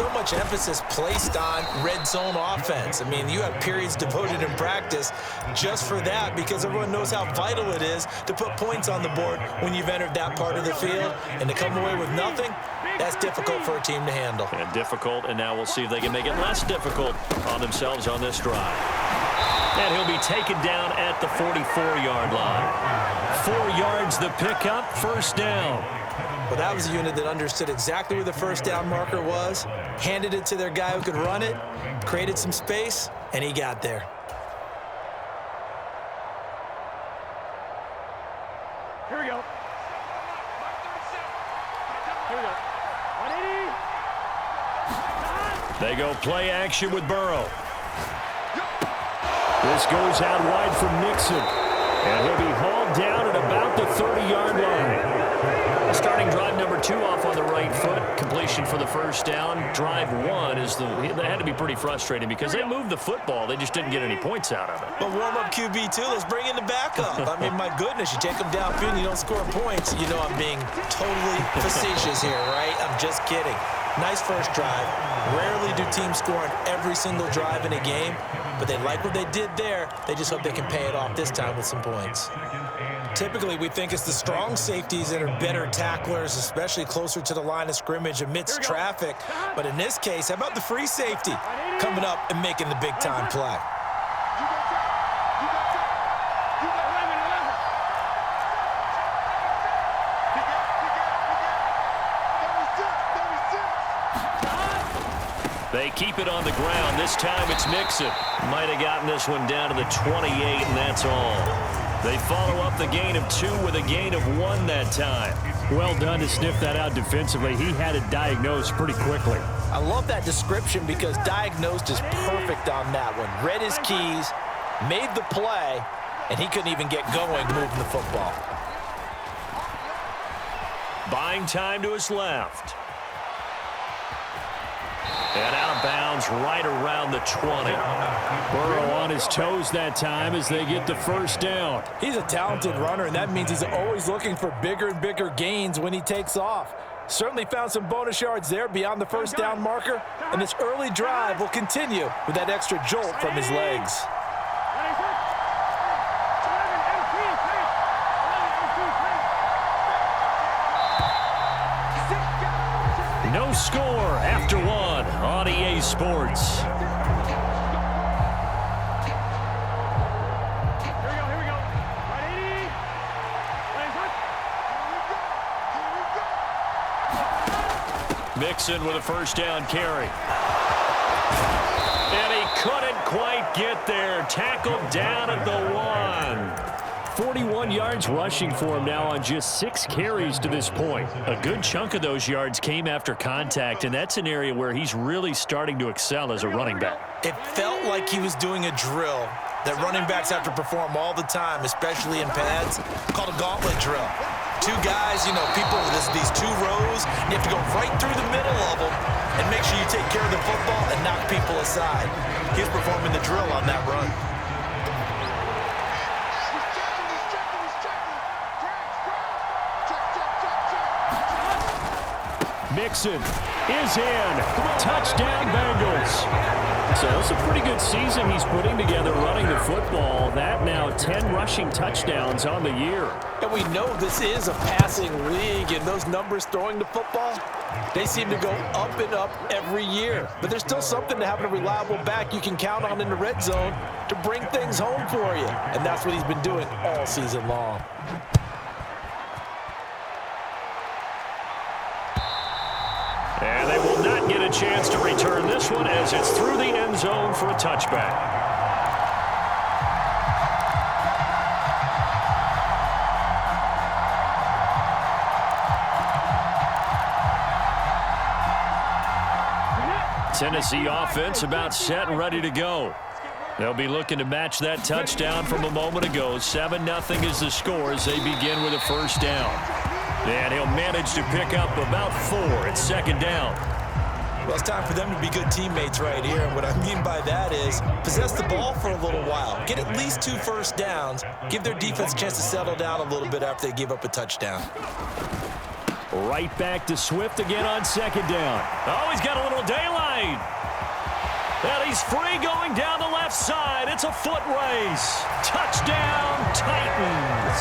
so much emphasis placed on red zone offense. I mean, you have periods devoted in practice just for that because everyone knows how vital it is to put points on the board when you've entered that part of the field. And to come away with nothing, that's difficult for a team to handle. And difficult, and now we'll see if they can make it less difficult on themselves on this drive. And he'll be taken down at the 44-yard line. 4 yards the pickup, first down. Well, that was a unit that understood exactly where the first down marker was, handed it to their guy who could run it, created some space, and he got there. Here we go. Here we go. 180. They go play action with Burrow. This goes out wide for Mixon. And he'll be hauled down at about the 30-yard line. Starting drive number 2 off on the right foot. Completion for the first down. Drive 1 is they had to be pretty frustrating because they moved the football. They just didn't get any points out of it. But warm-up QB, too. Let's bring in the backup. I mean, my goodness, you take them downfield and you don't score points. You know I'm being totally facetious here, right? I'm just kidding. Nice first drive. Rarely do teams score on every single drive in a game, but they like what they did there. They just hope they can pay it off this time with some points. Typically, we think it's the strong safeties that are better tacklers, especially closer to the line of scrimmage amidst traffic. But in this case, how about the free safety coming up and making the big-time play? They keep it on the ground. This time it's Mixon. Might have gotten this one down to the 28, and that's all. They follow up the gain of 2 with a gain of 1 that time. Well done to sniff that out defensively. He had it diagnosed pretty quickly. I love that description because diagnosed is perfect on that one. Read his keys, made the play, and he couldn't even get going moving the football. Buying time to his left. And out of bounds right around the 20. Burrow on his toes that time as they get the first down. He's a talented runner, and that means he's always looking for bigger and bigger gains when he takes off. Certainly found some bonus yards there beyond the first down marker, and this early drive will continue with that extra jolt from his legs. No score after 1 on EA Sports. Here we go. 180. Mixon with a first down carry. And he couldn't quite get there. Tackled down at the 1. 41 yards rushing for him now on just 6 carries to this point. A good chunk of those yards came after contact, and that's an area where he's really starting to excel as a running back. It felt like he was doing a drill that running backs have to perform all the time, especially in pads, called a gauntlet drill. 2 guys, you know, people with these 2 rows, you have to go right through the middle of them and make sure you take care of the football and knock people aside. He's performing the drill on that run. Mixon is in. Touchdown, Bengals. So it's a pretty good season he's putting together running the football. That now 10 rushing touchdowns on the year. And we know this is a passing league, and those numbers throwing the football, they seem to go up and up every year. But there's still something to having a reliable back you can count on in the red zone to bring things home for you. And that's what he's been doing all season long. And they will not get a chance to return this one as it's through the end zone for a touchback. Tennessee offense about set and ready to go. They'll be looking to match that touchdown from a moment ago. 7-0 is the score as they begin with a first down. And he'll manage to pick up about 4 at second down. Well, it's time for them to be good teammates right here. And what I mean by that is possess the ball for a little while. Get at least 2 first downs. Give their defense a chance to settle down a little bit after they give up a touchdown. Right back to Swift again on second down. Oh, he's got a little daylight. free going down the left side. It's a foot race. Touchdown, Titans.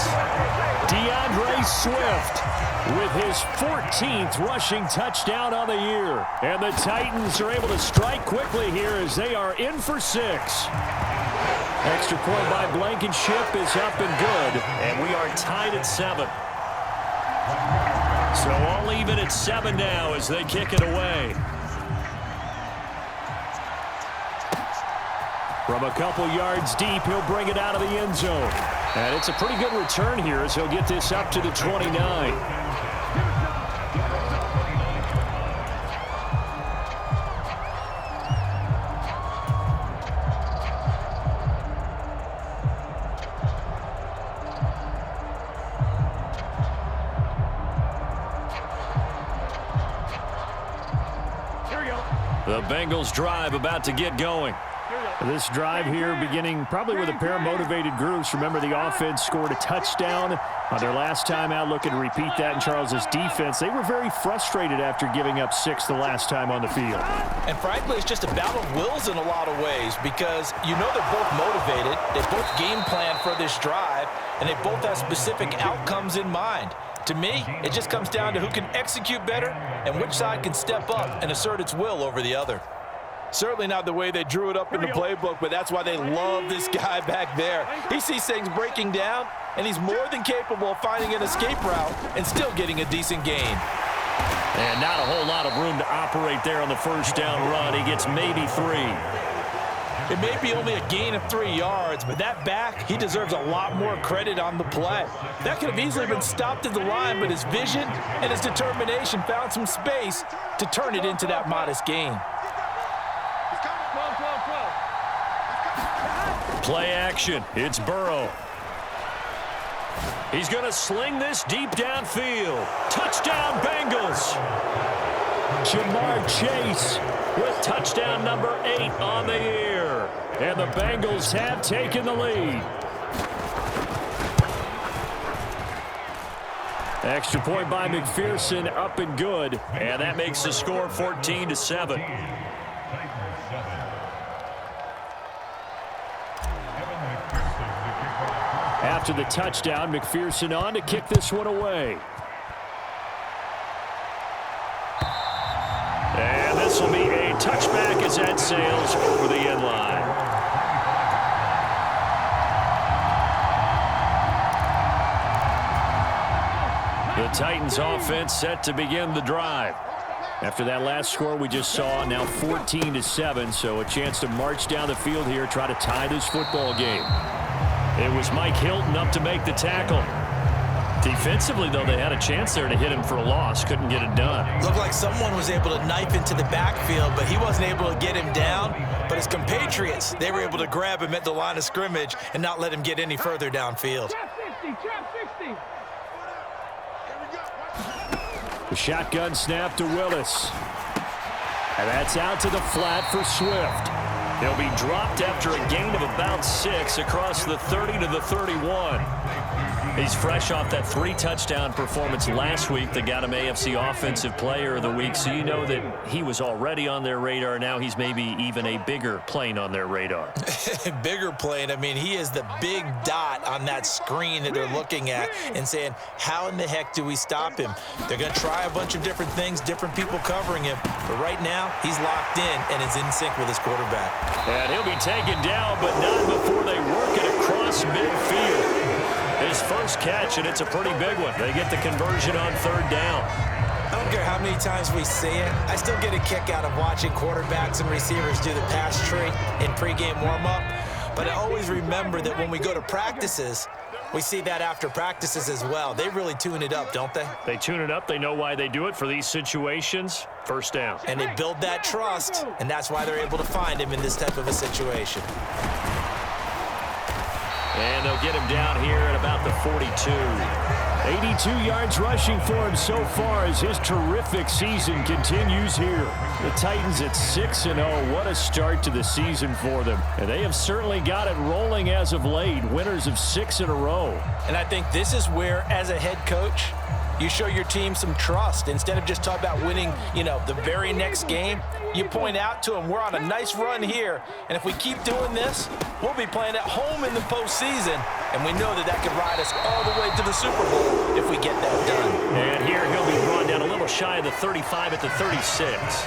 DeAndre Swift with his 14th rushing touchdown on the year. And the Titans are able to strike quickly here as they are in for 6. Extra point by Blankenship is up and good. And we are tied at 7. So all even at 7 now as they kick it away. From a couple yards deep, he'll bring it out of the end zone. And it's a pretty good return here as he'll get this up to the 29. The Bengals drive about to get going. This drive here beginning probably with a pair of motivated groups. Remember, the offense scored a touchdown on their last time out. Looking to repeat that in Charles's defense. They were very frustrated after giving up 6 the last time on the field. And frankly, it's just a battle of wills in a lot of ways because you know they're both motivated. They both game plan for this drive, and they both have specific outcomes in mind. To me, it just comes down to who can execute better and which side can step up and assert its will over the other. Certainly not the way they drew it up in the playbook, but that's why they love this guy back there. He sees things breaking down, and he's more than capable of finding an escape route and still getting a decent gain. And not a whole lot of room to operate there on the first down run. He gets maybe 3. It may be only a gain of 3 yards, but that back, he deserves a lot more credit on the play. That could have easily been stopped at the line, but his vision and his determination found some space to turn it into that modest gain. Play action. It's Burrow. He's going to sling this deep downfield. Touchdown, Bengals. Jamar Chase With touchdown number 8 on the year. And the Bengals have taken the lead. Extra point by McPherson, up and good. And that makes the score 14-7. After the touchdown, McPherson on to kick this one away. And this will be a touchback as that sails over the end line. The Titans offense set to begin the drive. After that last score we just saw, now 14-7, so a chance to march down the field here, try to tie this football game. It was Mike Hilton up to make the tackle. Defensively, though, they had a chance there to hit him for a loss. Couldn't get it done. Looked like someone was able to knife into the backfield, but he wasn't able to get him down. But his compatriots, they were able to grab him at the line of scrimmage and not let him get any further downfield. The shotgun snap to Willis. And that's out to the flat for Swift. He'll be dropped after a gain of about 6 across the 30 to the 31. He's fresh off that 3-touchdown performance last week that got him AFC Offensive Player of the Week, so you know that he was already on their radar. Now he's maybe even a bigger plane on their radar. Bigger plane. I mean, he is the big dot on that screen that they're looking at and saying, how in the heck do we stop him? They're going to try a bunch of different things, different people covering him, but right now he's locked in and is in sync with his quarterback. And he'll be taken down, but not before they work it across midfield. His first catch, and it's a pretty big one. They get the conversion on 3rd down. I don't care how many times we see it. I still get a kick out of watching quarterbacks and receivers do the pass tree in pregame warm-up. But I always remember that when we go to practices, we see that after practices as well. They really tune it up, don't they? They tune it up. They know why they do it for these situations. 1st down. And they build that trust, and that's why they're able to find him in this type of a situation. And they'll get him down here at about the 42. 82 yards rushing for him so far as his terrific season continues here. The Titans at 6-0. What a start to the season for them. And they have certainly got it rolling as of late. Winners of 6 in a row. And I think this is where, as a head coach, You show your team some trust. Instead of just talking about winning, the very next game, you point out to them, we're on a nice run here, and if we keep doing this, we'll be playing at home in the postseason, and we know that could ride us all the way to the Super Bowl if we get that done. And here he'll be brought down a little shy of the 35 at the 36.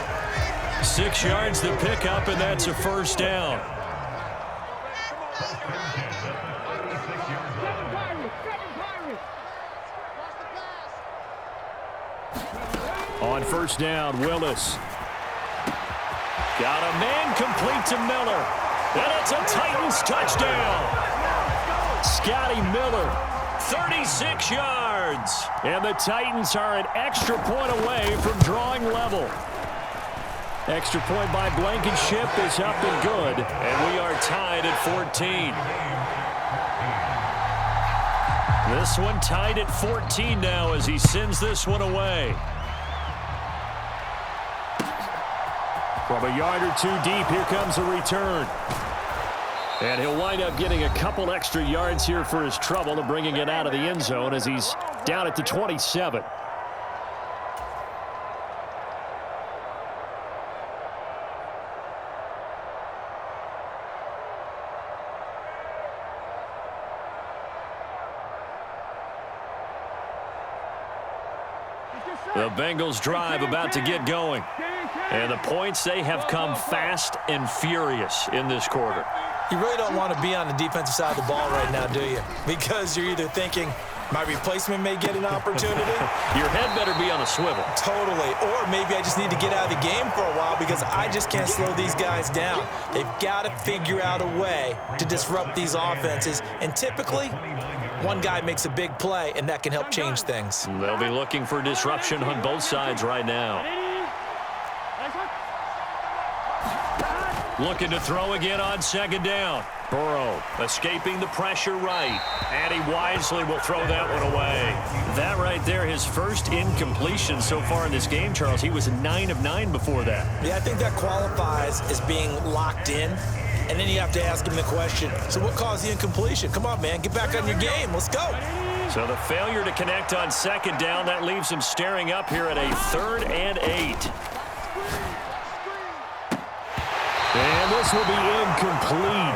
6 yards to pick up, and that's a first down. On first down, Willis. Got a man complete to Miller. And it's a Titans touchdown. Scotty Miller. 36 yards. And the Titans are an extra point away from drawing level. Extra point by Blankenship is up and good. And we are tied at 14. This one tied at 14 now as he sends this one away. From a yard or 2 deep, here comes a return. And he'll wind up getting a couple extra yards here for his trouble and bringing it out of the end zone as he's down at the 27. The Bengals drive about to get going. And the points, they have come fast and furious in this quarter. You really don't want to be on the defensive side of the ball right now, do you? Because you're either thinking, my replacement may get an opportunity. Your head better be on a swivel. Totally. Or maybe I just need to get out of the game for a while because I just can't slow these guys down. They've got to figure out a way to disrupt these offenses. And typically, one guy makes a big play, and that can help change things. They'll be looking for disruption on both sides right now. Looking to throw again on second down. Burrow escaping the pressure right. And he wisely will throw that one away. That right there, his first incompletion so far in this game, Charles. He was 9 of 9 before that. Yeah, I think that qualifies as being locked in. And then you have to ask him the question, so what caused the incompletion? Come on, man, get back on your game. Let's go. So the failure to connect on second down, that leaves him staring up here at a 3rd and 8. And this will be incomplete.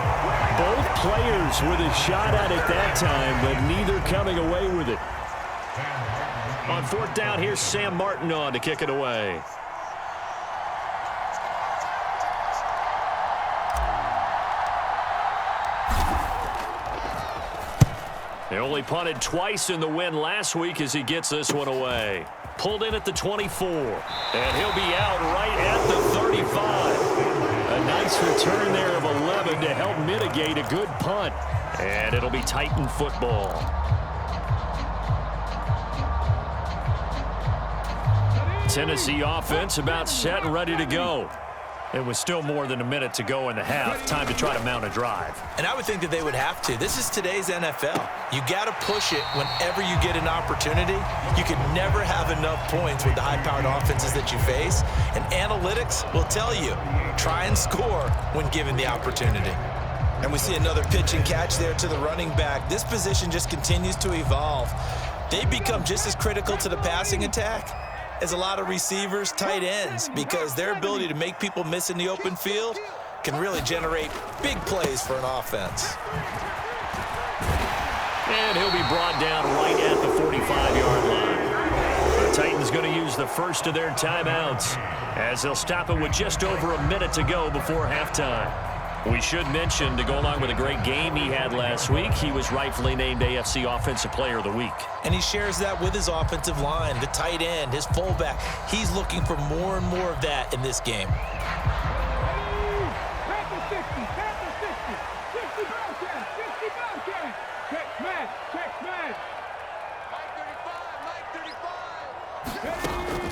Both players with a shot at it that time, but neither coming away with it. On 4th down, here's Sam Martin on to kick it away. They only punted twice in the win last week as he gets this one away. Pulled in at the 24. And he'll be out right at the 35. A nice return there of 11 to help mitigate a good punt. And it'll be Titan football. Tennessee offense about set and ready to go. It was still more than a minute to go in the half. Time to try to mount a drive. And I would think that they would have to. This is today's NFL. You got to push it whenever you get an opportunity. You can never have enough points with the high-powered offenses that you face. And analytics will tell you, try and score when given the opportunity. And we see another pitch and catch there to the running back. This position just continues to evolve. They become just as critical to the passing attack as a lot of receivers, tight ends, because their ability to make people miss in the open field can really generate big plays for an offense. And he'll be brought down right at the 45-yard line. The Titans going to use the first of their timeouts as they'll stop it with just over a minute to go before halftime. We should mention, to go along with a great game he had last week, he was rightfully named AFC Offensive Player of the Week. And he shares that with his offensive line, the tight end, his fullback. He's looking for more and more of that in this game.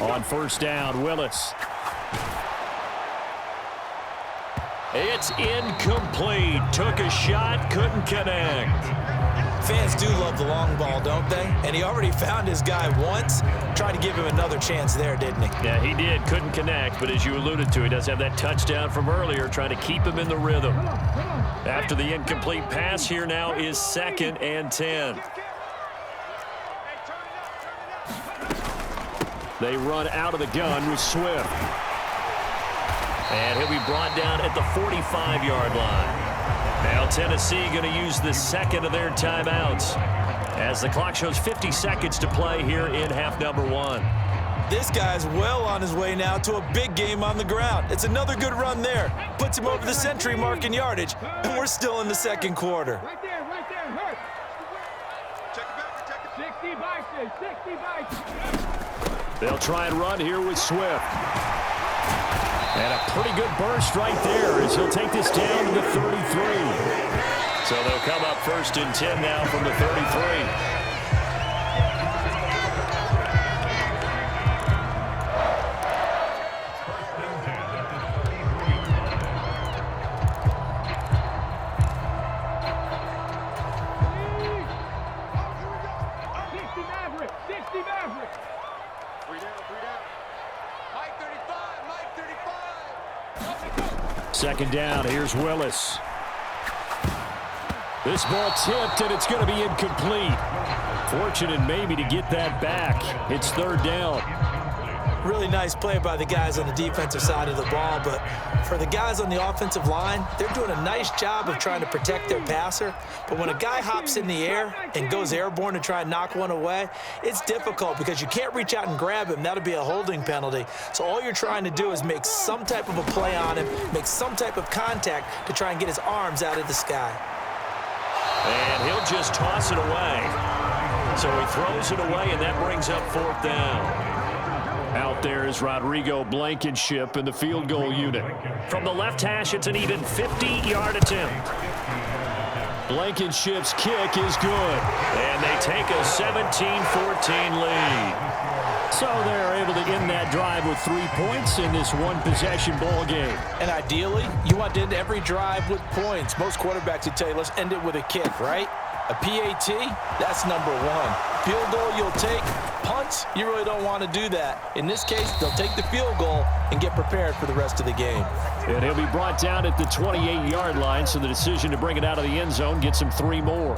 On first down, Willis. It's incomplete. Took a shot, couldn't connect. Fans do love the long ball, don't they? And he already found his guy once. Tried to give him another chance there, didn't he? Yeah, he did. Couldn't connect, but as you alluded to, he does have that touchdown from earlier, trying to keep him in the rhythm. After the incomplete pass, here now is 2nd and 10. They run out of the gun with Swift. And he'll be brought down at the 45-yard line. Now Tennessee going to use the second of their timeouts as the clock shows 50 seconds to play here in half number 1. This guy's well on his way now to a big game on the ground. It's another good run there. Puts him over the century mark in yardage, and we're still in the second quarter. Right there, hurt. Check it back, check it. 60 by 6. They'll try and run here with Swift. And a pretty good burst right there as he'll take this down to the 33. So they'll come up 1st and 10 now from the 33. Second down, here's Willis. This ball tipped, and it's going to be incomplete. Fortunate maybe to get that back. It's 3rd down. Really nice play by the guys on the defensive side of the ball, but for the guys on the offensive line, they're doing a nice job of trying to protect their passer. But when a guy hops in the air and goes airborne to try and knock one away, it's difficult because you can't reach out and grab him. That'll be a holding penalty. So all you're trying to do is make some type of a play on him, make some type of contact to try and get his arms out of the sky. And he'll just toss it away. So he throws it away, and that brings up 4th down. Out there is Rodrigo Blankenship in the field goal unit. From the left hash, it's an even 50-yard attempt. Blankenship's kick is good. And they take a 17-14 lead. So they're able to end that drive with 3 points in this one-possession ball game. And ideally, you want to end every drive with points. Most quarterbacks would tell you, let's end it with a kick, right? A PAT, that's number 1. Field goal you'll take. Punts, you really don't want to do that. In this case, they'll take the field goal and get prepared for the rest of the game. And he'll be brought down at the 28-yard line, so the decision to bring it out of the end zone gets him 3 more.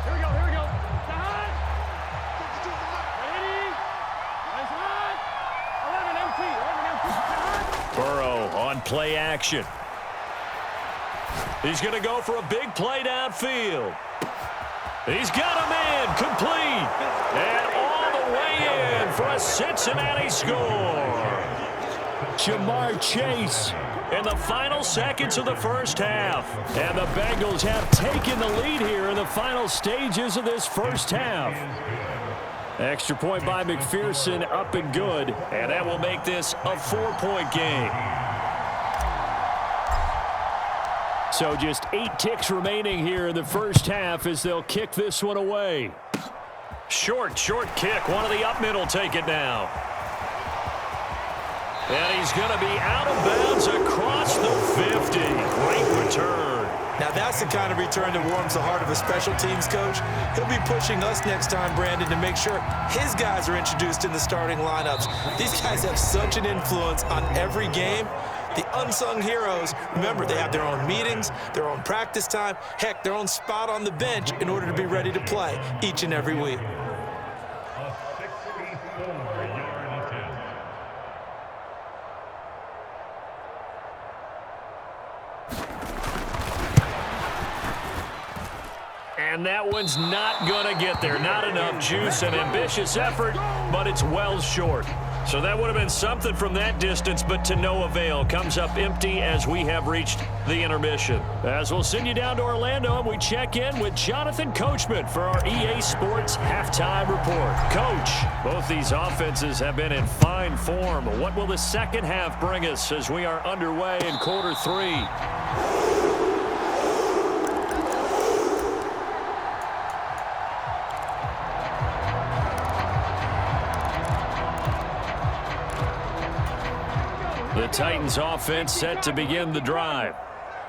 Here we go. Side. Ready. Nice hot. 11 empty. Burrow on play action. He's going to go for a big play downfield. He's got him in, complete, and all the way in for a Cincinnati score. Jamar Chase In the final seconds of the first half. And the Bengals have taken the lead here in the final stages of this first half. Extra point by McPherson, up and good. And that will make this a 4-point game. So just 8 ticks remaining here in the first half as they'll kick this one away. Short kick. One of the up middle take it now. And he's going to be out of bounds across the 50. Great return. Now that's the kind of return that warms the heart of a special teams coach. He'll be pushing us next time, Brandon, to make sure his guys are introduced in the starting lineups. These guys have such an influence on every game. The unsung heroes, remember, they have their own meetings, their own practice time, heck, their own spot on the bench in order to be ready to play each and every week. And that one's not going to get there. Not enough juice. An ambitious effort, but it's well short. So that would have been something from that distance, but to no avail. Comes up empty as we have reached the intermission. As we'll send you down to Orlando, and we check in with Jonathan Coachman for our EA Sports Halftime Report. Coach, both these offenses have been in fine form. What will the second half bring us as we are underway in quarter 3? The Titans offense set to begin the drive.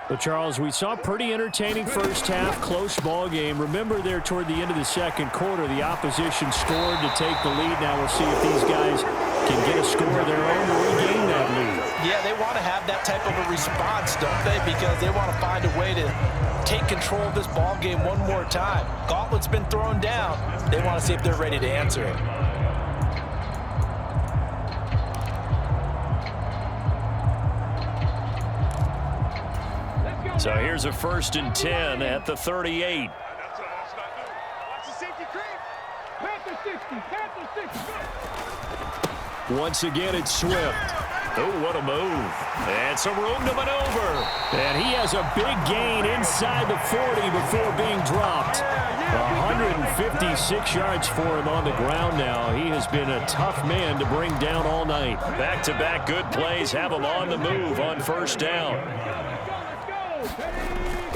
Well, Charles, we saw a pretty entertaining first half, close ball game. Remember there toward the end of the second quarter, the opposition scored to take the lead. Now we'll see if these guys can get a score of their own to regain that lead. Yeah, they want to have that type of a response, don't they? Because they want to find a way to take control of this ball game one more time. Gauntlet's been thrown down. They want to see if they're ready to answer it. So here's a 1st and 10 at the 38. Once again, it's Swift. Oh, what a move. And some room to maneuver. And he has a big gain inside the 40 before being dropped. 156 yards for him on the ground now. He has been a tough man to bring down all night. Back-to-back good plays have him on the move on 1st down.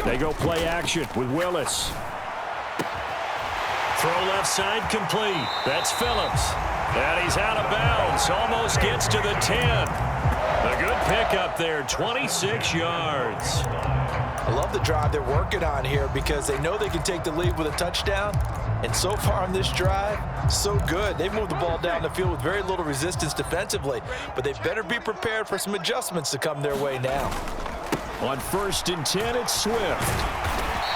They go play action with Willis. Throw left side complete. That's Phillips. And he's out of bounds. Almost gets to the 10. A good pickup there, 26 yards. I love the drive they're working on here because they know they can take the lead with a touchdown. And so far on this drive, so good. They've moved the ball down the field with very little resistance defensively. But they better be prepared for some adjustments to come their way now. On 1st and 10, it's Swift.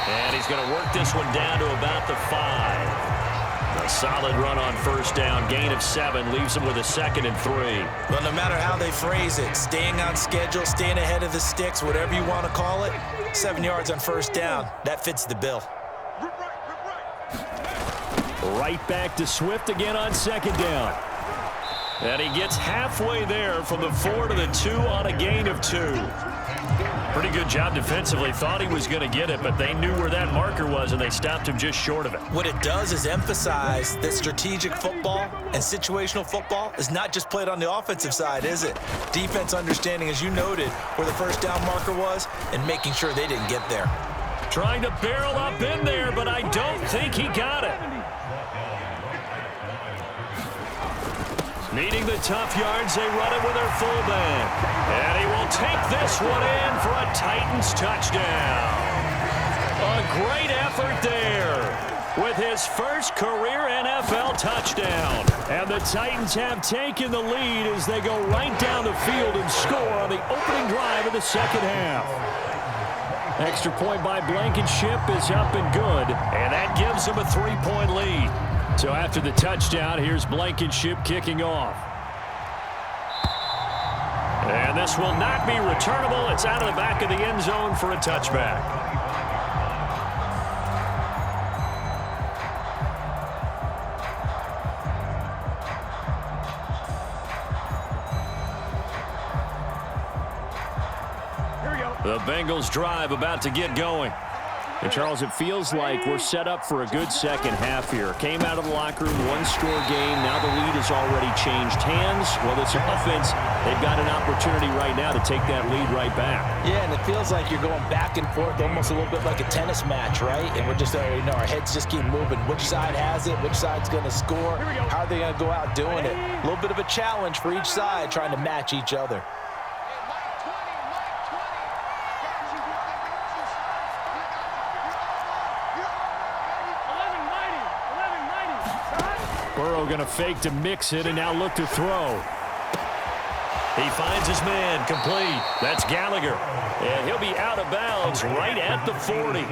And he's going to work this one down to about the 5. A solid run on 1st down. Gain of 7 leaves him with a 2nd and 3. Well, no matter how they phrase it, staying on schedule, staying ahead of the sticks, whatever you want to call it, 7 yards on 1st down. That fits the bill. Right back to Swift again on 2nd down. And he gets halfway there from the 4 to the 2 on a gain of 2. Pretty good job defensively. Thought he was going to get it, but they knew where that marker was, and they stopped him just short of it. What it does is emphasize that strategic football and situational football is not just played on the offensive side, is it? Defense understanding, as you noted, where the 1st down marker was and making sure they didn't get there. Trying to barrel up in there, but I don't think he got it. Needing the tough yards, they run it with their fullback. And he will take this one in for a Titans touchdown. A great effort there with his first career NFL touchdown. And the Titans have taken the lead as they go right down the field and score on the opening drive of the 2nd half. Extra point by Blankenship is up and good, and that gives them a 3-point lead. So after the touchdown, here's Blankenship kicking off. And this will not be returnable. It's out of the back of the end zone for a touchback. Here we go. The Bengals drive about to get going. And Charles, it feels like we're set up for a good 2nd half here. Came out of the locker room, 1-score game. Now the lead has already changed hands. Well, this offense, they've got an opportunity right now to take that lead right back. Yeah, and it feels like you're going back and forth, almost a little bit like a tennis match, right? And we're just, our heads just keep moving. Which side has it? Which side's going to score? How are they going to go out doing it? A little bit of a challenge for each side, trying to match each other. Burrow going to fake to mix it and now look to throw. He finds his man, complete. That's Gallagher. And he'll be out of bounds right at the 40.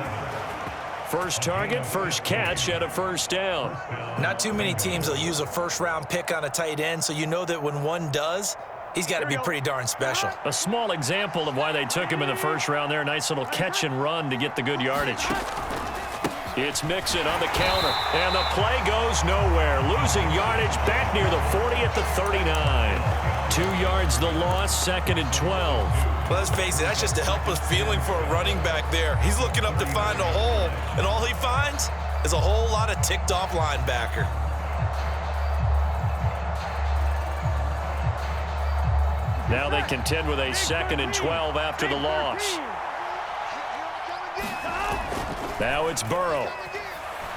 First target, first catch at a 1st down. Not too many teams will use a 1st-round pick on a tight end, so you know that when one does, he's got to be pretty darn special. A small example of why they took him in the 1st round there. Nice little catch and run to get the good yardage. It's Mixon on the counter, and the play goes nowhere. Losing yardage back near the 40 at the 39. 2 yards the loss, 2nd and 12. Well, let's face it, that's just a helpless feeling for a running back there. He's looking up to find a hole, and all he finds is a whole lot of ticked-off linebacker. Now they contend with a 2nd and 12 after the loss. Now it's Burrow.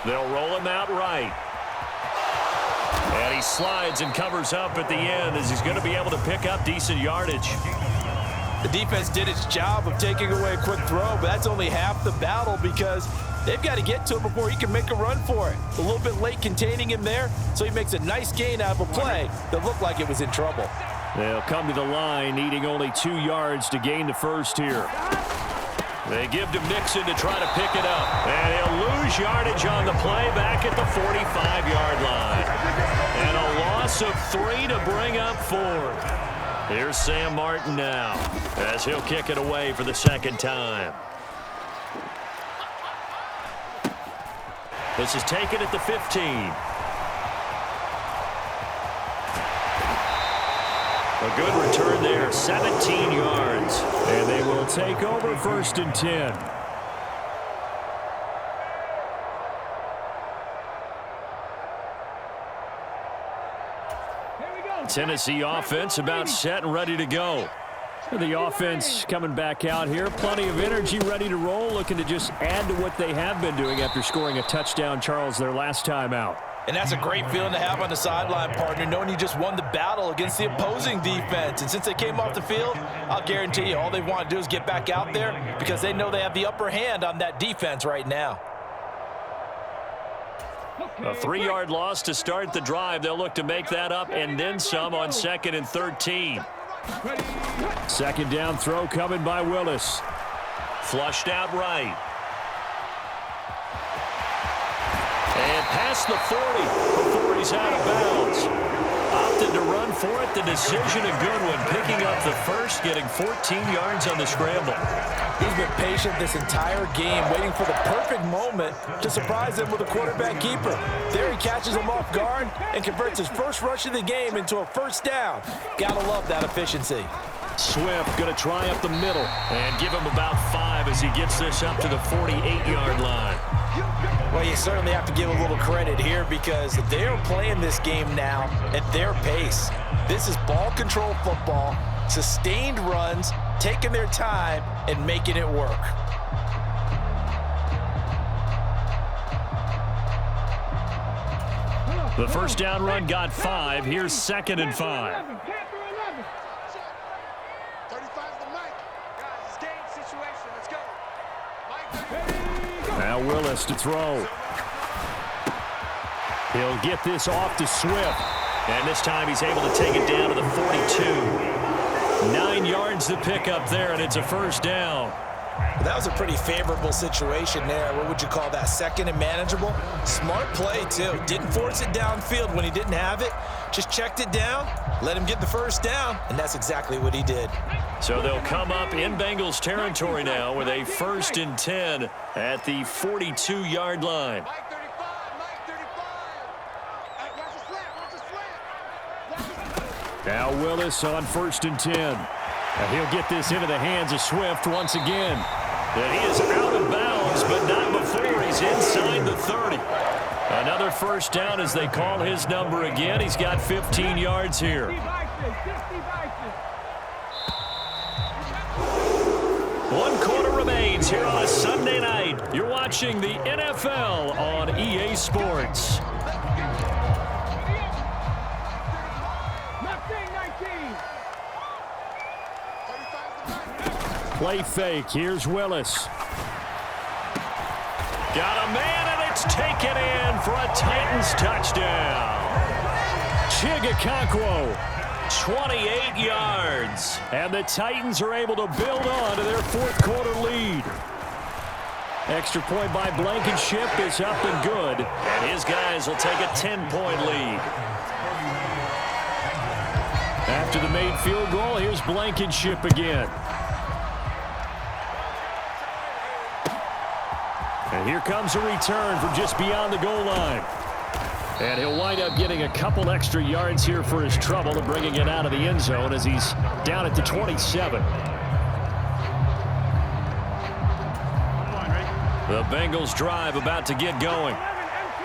They'll roll him out right. And he slides and covers up at the end as he's going to be able to pick up decent yardage. The defense did its job of taking away a quick throw, but that's only half the battle because They've got to get to him before he can make a run for it. A little bit late containing him there, so he makes a nice gain out of a play that looked like it was in trouble. They'll come to the line, needing only 2 yards to gain the first here. They give to Mixon to try to pick it up. And he'll lose yardage on the play back at the 45-yard line. And a loss of 3 to bring up 4. Here's Sam Martin now as he'll kick it away for the second time. This is taken at the 15. A good return there, 17 yards. And they will take over 1st and 10. Tennessee offense about set and ready to go. The offense coming back out here. Plenty of energy, ready to roll, looking to just add to what they have been doing after scoring a touchdown, Charles, their last time out. And that's a great feeling to have on the sideline, partner, knowing you just won the battle against the opposing defense. And since they came off the field, I'll guarantee you all they want to do is get back out there because they know they have the upper hand on that defense right now. A 3-yard loss to start the drive. They'll look to make that up and then some on 2nd and 13. Second down throw coming by Willis. Flushed out right. And past the 40 before he's out of bounds. Opted to run for it. The decision a good one. Picking up the first, getting 14 yards on the scramble. He's been patient this entire game, waiting for the perfect moment to surprise him with a quarterback keeper. There he catches him off guard and converts his first rush of the game into a first down. Gotta love that efficiency. Swift going to try up the middle and give him about 5 as he gets this up to the 48-yard line. Well, you certainly have to give a little credit here because they're playing this game now at their pace. This is ball control football, sustained runs, taking their time and making it work. The first down run got 5. Here's 2nd and 5. Now Willis to throw. He'll get this off to Swift. And this time he's able to take it down to the 42. 9 yards to pick up there, and it's a first down. Well, that was a pretty favorable situation there. What would you call that? 2nd and manageable? Smart play, too. Didn't force it downfield when he didn't have it. Just checked it down, let him get the first down, and that's exactly what he did. So they'll come up in Bengals territory now with a 1st and 10 at the 42-yard line. Now Willis on 1st and 10. And he'll get this into the hands of Swift once again. And he is out of bounds, but not before he's inside the 30. Another first down as they call his number again. He's got 15 yards here. 1 quarter remains here on a Sunday night. You're watching the NFL on EA Sports. Play fake. Here's Willis. Got a man, and it's taken in for a Titans touchdown. Chigakonkwo, 28 yards. And the Titans are able to build on to their 4th quarter lead. Extra point by Blankenship is up and good. And his guys will take a 10-point lead. After the made field goal, here's Blankenship again. And here comes a return from just beyond the goal line. And he'll wind up getting a couple extra yards here for his trouble and bringing it out of the end zone as he's down at the 27. The Bengals drive about to get going.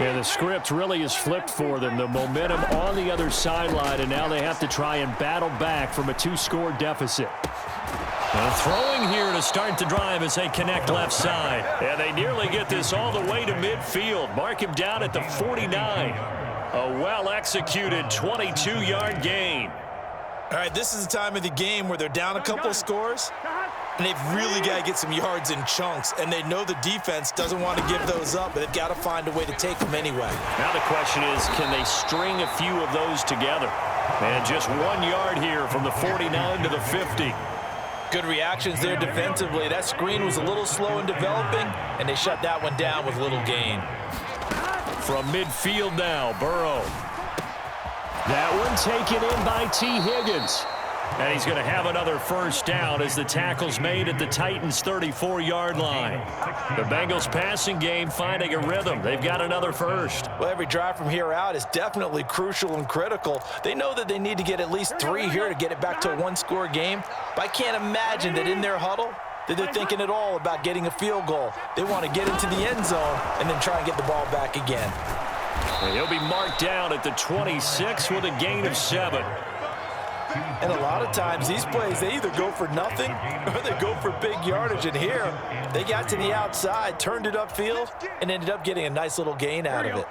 And the script really is flipped for them. The momentum on the other sideline, and now they have to try and battle back from a 2-score deficit. Throwing here to start the drive as they connect left side. And they nearly get this all the way to midfield. Mark him down at the 49. A well-executed 22-yard gain. All right, this is the time of the game where they're down a couple of scores. and they've really got to get some yards in chunks, and they know the defense doesn't want to give those up, but they've got to find a way to take them anyway. Now the question is, can they string a few of those together? And just 1 yard here from the 49 to the 50. Good reactions there defensively. That screen was a little slow in developing, and they shut that one down with little gain. From midfield now, Burrow. That one taken in by T. Higgins. And he's going to have another first down as the tackle's made at the Titans' 34-yard line. The Bengals passing game finding a rhythm. They've got another first. Well, every drive from here out is definitely crucial and critical. They know that they need to get at least 3 here to get it back to a one-score game. But I can't imagine that in their huddle that they're thinking at all about getting a field goal. They want to get into the end zone and then try and get the ball back again. And he'll be marked down at the 26 with a gain of 7. And a lot of times, these plays, they either go for nothing or they go for big yardage. And here, they got to the outside, turned it upfield, and ended up getting a nice little gain out of it.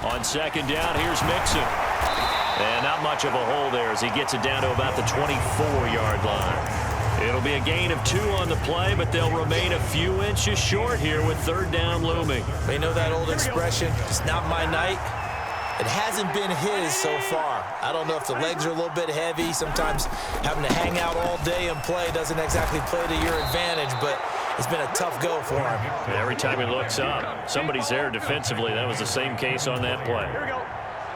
On second down, here's Mixon. And not much of a hole there as he gets it down to about the 24-yard line. It'll be a gain of 2 on the play, but they'll remain a few inches short here with third down looming. You know that old expression, it's not my night. It hasn't been his so far. I don't know if the legs are a little bit heavy. Sometimes having to hang out all day and play doesn't exactly play to your advantage, but it's been a tough go for him. And every time he looks up, somebody's there defensively. That was the same case on that play.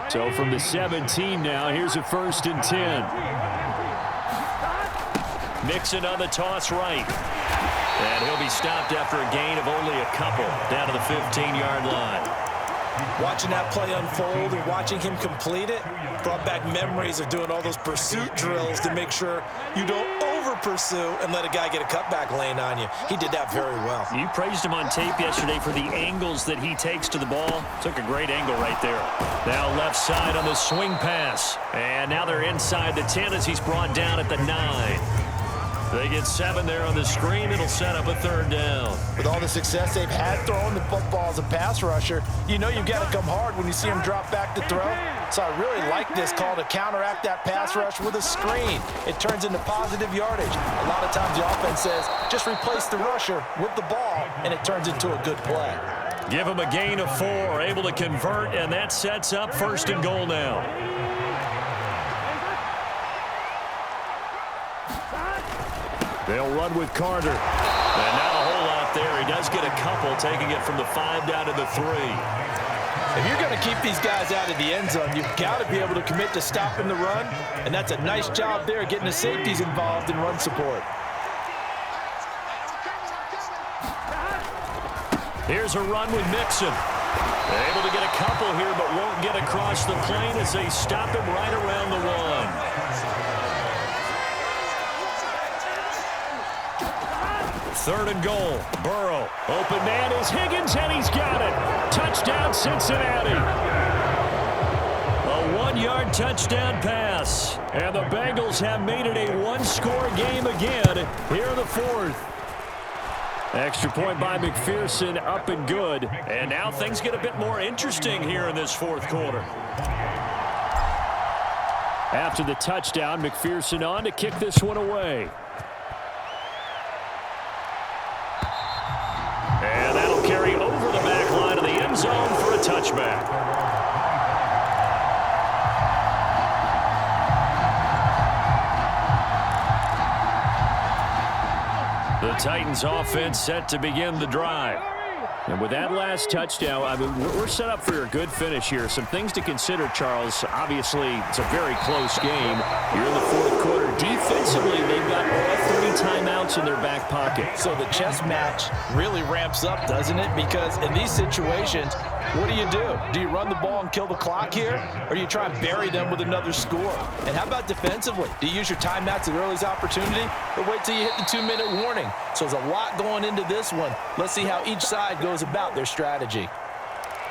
So from the 17 now, here's a 1st and 10. Mixon on the toss right. And he'll be stopped after a gain of only a couple down to the 15-yard line. Watching that play unfold and watching him complete it brought back memories of doing all those pursuit drills to make sure you don't over-pursue and let a guy get a cutback lane on you. He did that very well. You praised him on tape yesterday for the angles that he takes to the ball. Took a great angle right there. Now left side on the swing pass. And now they're inside the 10 as he's brought down at the 9. They get 7 there on the screen. It'll set up a third down. With all the success they've had throwing the football as a pass rusher, you know you've got to come hard when you see him drop back to throw. So I really like this call to counteract that pass rush with a screen. It turns into positive yardage. A lot of times the offense says, just replace the rusher with the ball, and it turns into a good play. Give him a gain of 4, able to convert, and that sets up 1st and goal now. They'll run with Carter. And not a whole lot there. He does get a couple, taking it from the 5 down to the 3. If you're going to keep these guys out of the end zone, you've got to be able to commit to stopping the run, and that's a nice job there getting the safeties involved in run support. Here's a run with Mixon. They're able to get a couple here, but won't get across the plane as they stop him right around the 1. 3rd and goal. Burrow. Open man is Higgins, and he's got it. Touchdown, Cincinnati. A 1-yard touchdown pass. And the Bengals have made it a one-score game again here in the 4th. Extra point by McPherson, up and good. And now things get a bit more interesting here in this 4th quarter. After the touchdown, McPherson on to kick this one away. And that'll carry over the back line of the end zone for a touchback. The Titans offense set to begin the drive. And with that last touchdown, I mean, we're set up for a good finish here. Some things to consider, Charles. Obviously, it's a very close game. You're in the 4th quarter. Defensively, they've got all 3 timeouts in their back pocket. So the chess match really ramps up, doesn't it? Because in these situations, what do? Do you run the ball and kill the clock here? Or do you try and bury them with another score? And how about defensively? Do you use your timeouts at earliest opportunity? Or wait till you hit the 2-minute warning? So there's a lot going into this one. Let's see how each side goes about their strategy.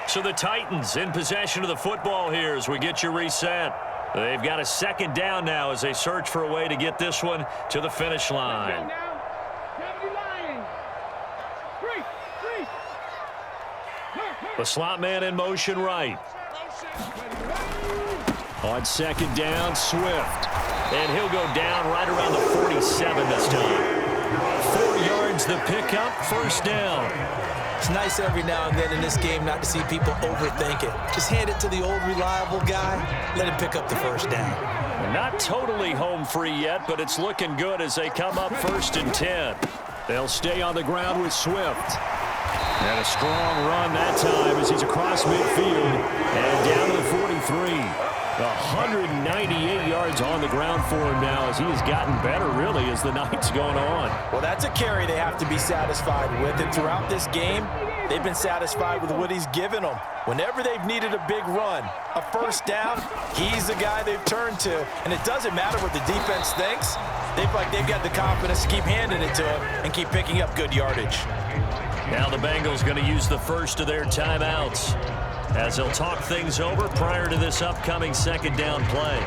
So the Titans in possession of the football here as we get you reset. They've got a 2nd down now as they search for a way to get this one to the finish line. The slot man in motion right. On second down, Swift. And he'll go down right around the 47 this time. 4 yards the pickup, first down. It's nice every now and then in this game not to see people overthink it. Just hand it to the old reliable guy, let him pick up the first down. Not totally home free yet, but it's looking good as they come up 1st and 10. They'll stay on the ground with Swift. And a strong run that time as he's across midfield and down to the 43. 198 yards on the ground for him now as he has gotten better, really, as the night's going on. Well, that's a carry they have to be satisfied with. And throughout this game, they've been satisfied with what he's given them. Whenever they've needed a big run, a first down, he's the guy they've turned to. And it doesn't matter what the defense thinks. They've got the confidence to keep handing it to him and keep picking up good yardage. Now the Bengals going to use the first of their timeouts as they'll talk things over prior to this upcoming second down play.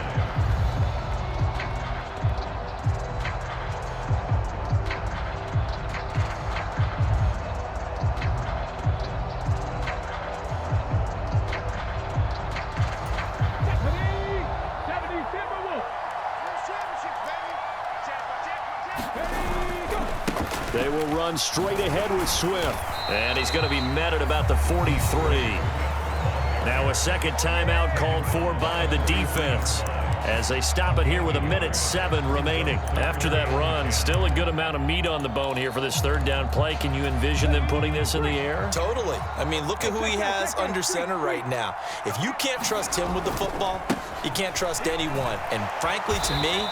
They will run straight ahead with Swift. And he's going to be met at about the 43. Now a second timeout called for by the defense as they stop it here with 1:07 remaining. After that run, still a good amount of meat on the bone here for this third down play. Can you envision them putting this in the air? Totally. I mean, look at who he has under center right now. If you can't trust him with the football, you can't trust anyone. And frankly, to me,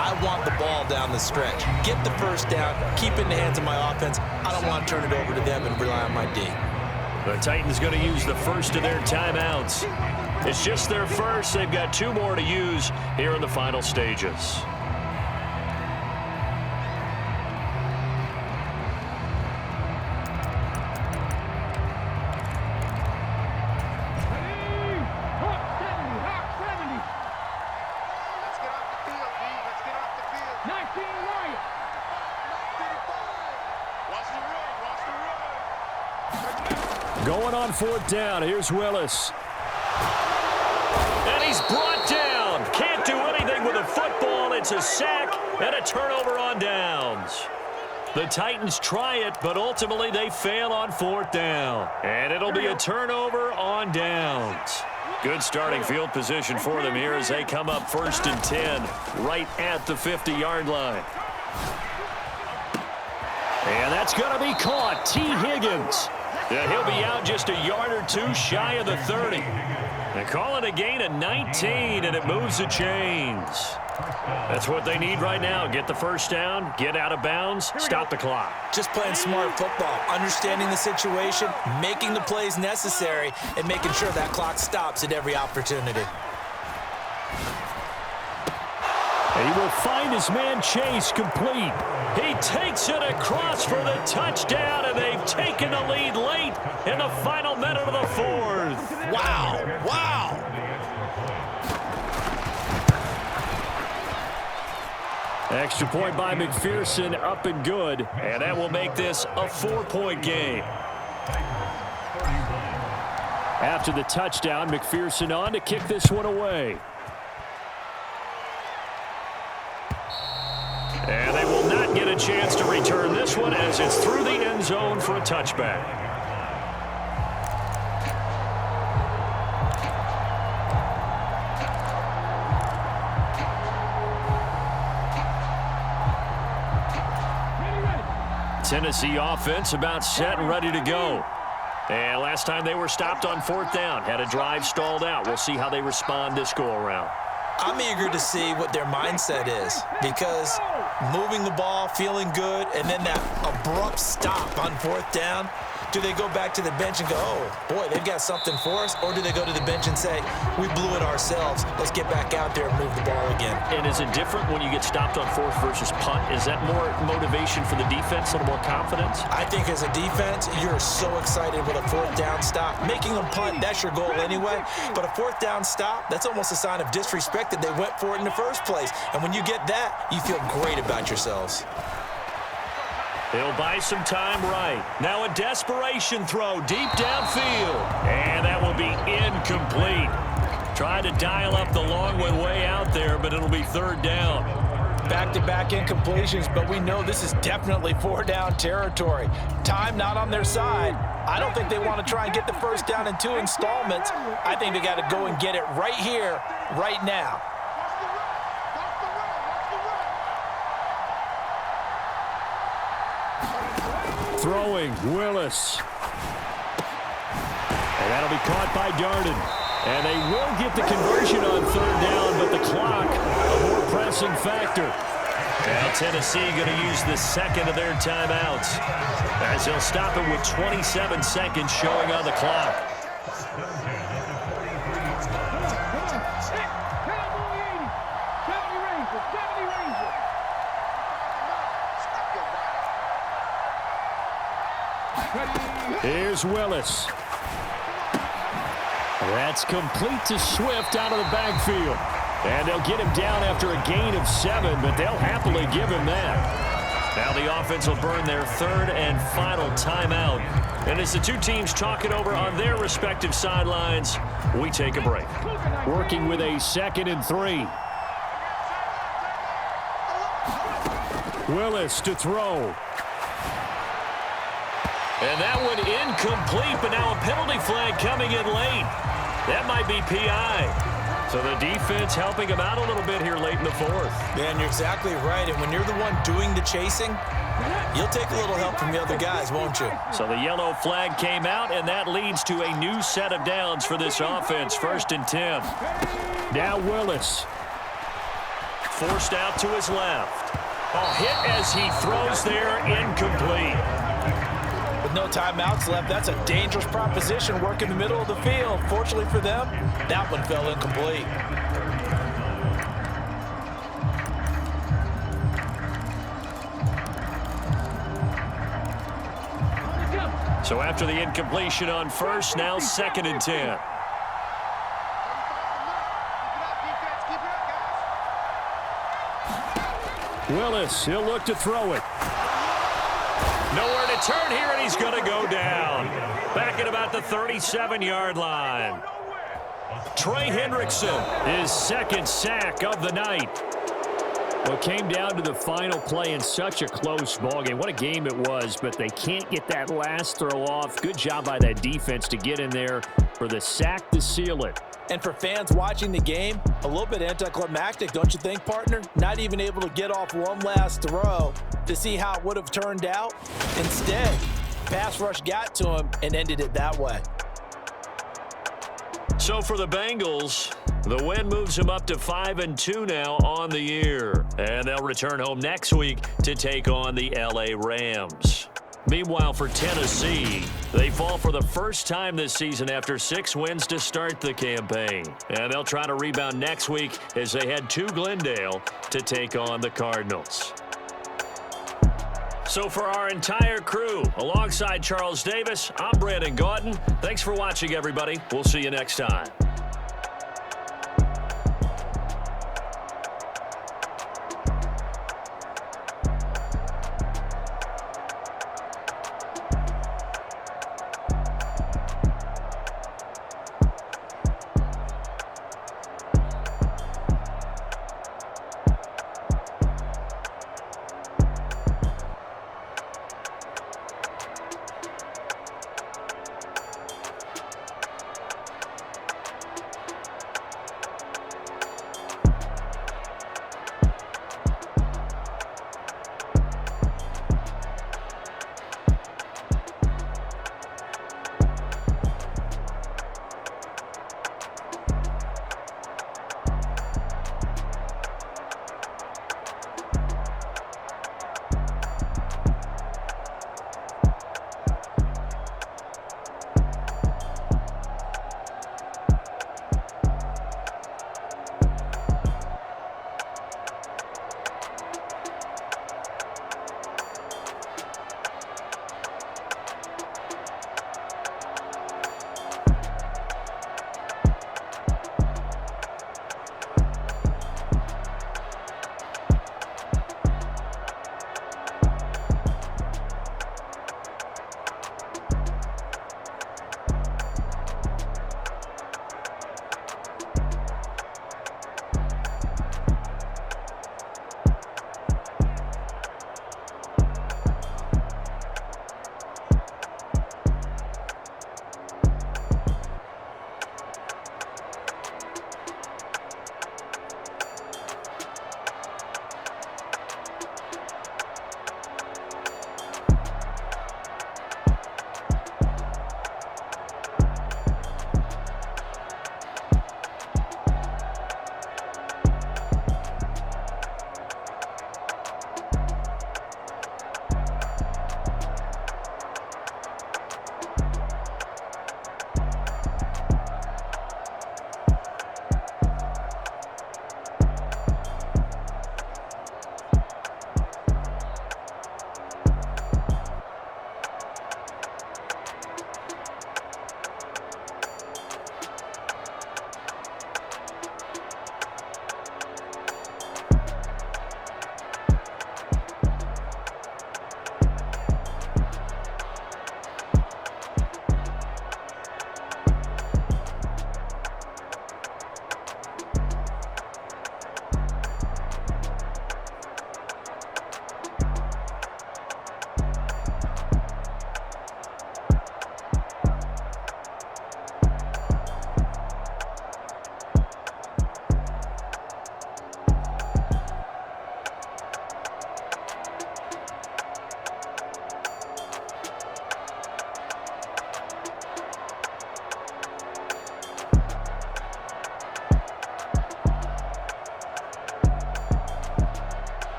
I want the ball down the stretch. Get the first down, keep it in the hands of my offense. I don't want to turn it over to them and rely on my D. The Titans going to use the first of their timeouts. It's just their first. They've got 2 more to use here in the final stages. Going on fourth down. Here's Willis. And he's brought down. Can't do anything with a football. It's a sack and a turnover on downs. The Titans try it, but ultimately they fail on fourth down. And it'll be a turnover on downs. Good starting field position for them here as they come up 1st and 10 right at the 50-yard line. And that's going to be caught. T. Higgins. Yeah, he'll be out just a yard or 2 shy of the 30. They call it a gain of 19, and it moves the chains. That's what they need right now. Get the first down, get out of bounds, stop the clock. Just playing smart football, understanding the situation, making the plays necessary, and making sure that clock stops at every opportunity. And he will find his man Chase complete. He takes it across for the touchdown, and they've taken the lead late in the final minute of the 4th. Wow, wow. Extra point by McPherson, up and good. And that will make this a 4-point game. After the touchdown, McPherson on to kick this one away. And they will not get a chance to return this one as it's through the end zone for a touchback. Tennessee offense about set and ready to go. And last time they were stopped on 4th down, had a drive stalled out. We'll see how they respond this go-around. I'm eager to see what their mindset is because moving the ball, feeling good, and then that abrupt stop on 4th down, do they go back to the bench and go, oh, boy, they've got something for us? Or do they go to the bench and say, we blew it ourselves. Let's get back out there and move the ball again. And is it different when you get stopped on 4th versus punt? Is that more motivation for the defense, a little more confidence? I think as a defense, you're so excited with a 4th down stop. Making them punt, that's your goal anyway. But a 4th down stop, that's almost a sign of disrespect that they went for it in the first place. And when you get that, you feel great about yourselves. He'll buy some time right. Now a desperation throw deep downfield. And that will be incomplete. Trying to dial up the long way out there, but it'll be third down. Back-to-back incompletions, but we know this is definitely four-down territory. Time not on their side. I don't think they want to try and get the first down in 2 installments. I think they got to go and get it right here, right now. Throwing, Willis. And that'll be caught by Darden. And they will get the conversion on third down, but the clock, a more pressing factor. Now Tennessee going to use the second of their timeouts, as they'll stop it with 27 seconds showing on the clock. Here's Willis. That's complete to Swift out of the backfield. And they'll get him down after a gain of 7, but they'll happily give him that. Now the offense will burn their third and final timeout. And as the two teams talk it over on their respective sidelines, we take a break. Working with a 2nd and 3. Willis to throw. And that one incomplete, but now a penalty flag coming in late. That might be PI. So the defense helping him out a little bit here late in the fourth. Man, you're exactly right. And when you're the one doing the chasing, you'll take a little help from the other guys, won't you? So the yellow flag came out, and that leads to a new set of downs for this offense. 1st and 10. Now Willis. Forced out to his left. Oh, hit as he throws there, incomplete. With no timeouts left, that's a dangerous proposition. Work in the middle of the field. Fortunately for them, that one fell incomplete. So after the incompletion on first, now 2nd and 10. Willis, he'll look to throw it. Nowhere to turn here, and he's going to go down. Back at about the 37-yard line. Trey Hendrickson, his 2nd sack of the night. Well, it came down to the final play in such a close ballgame. What a game it was, but they can't get that last throw off. Good job by that defense to get in there for the sack to seal it. And for fans watching the game, a little bit anticlimactic, don't you think, partner? Not even able to get off one last throw to see how it would have turned out. Instead, pass rush got to him and ended it that way. So for the Bengals, the win moves them up to 5-2 now on the year. And they'll return home next week to take on the LA Rams. Meanwhile, for Tennessee, they fall for the first time this season after 6 wins to start the campaign. And they'll try to rebound next week as they head to Glendale to take on the Cardinals. So for our entire crew, alongside Charles Davis, I'm Brandon Gauton. Thanks for watching, everybody. We'll see you next time.